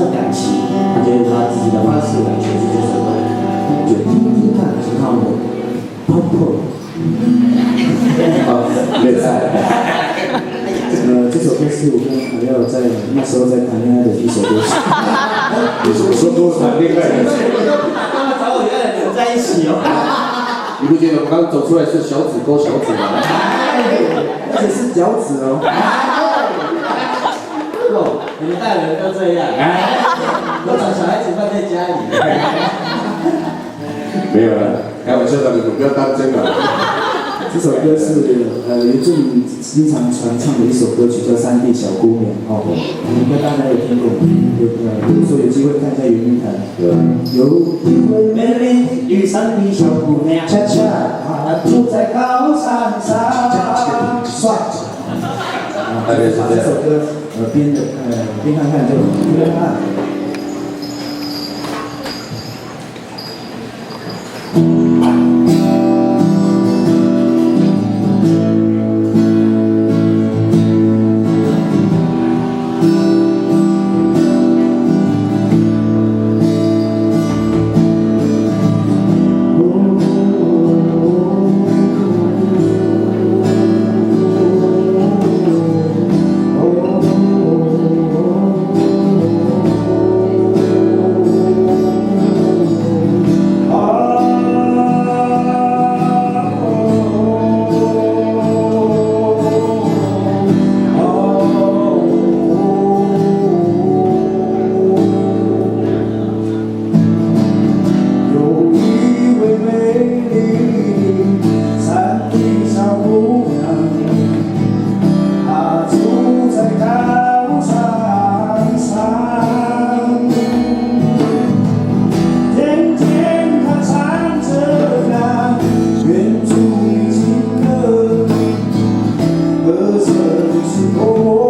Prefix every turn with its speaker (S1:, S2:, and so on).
S1: 的感情，他就用他自己的方式来诠释这首歌，就听听看，就看我泡泡。
S2: 好，恋爱。
S3: 这首歌是我跟海耀在那时候在谈恋爱的一首歌曲。
S2: 你什么时候跟我谈恋爱的？
S1: 刚刚找我原来人在一起哦。
S2: 你不觉得我刚走出来是小指勾小指吗？
S3: 而且是脚趾哦。
S1: 哦，你们大人都这样。我找小孩子放在家里。
S2: 没有了，开玩笑的，你们不要当真了。
S3: 这首歌是原住民经常传唱的一首歌曲，叫《山地小姑娘》哦，应该大家有听过，如果说有机会看一下原音弹。有一位美丽与山地小姑娘，恰恰她住在高山上，帅。
S2: 大概是这样。
S3: 这首歌编的边看看就边看。和这是我。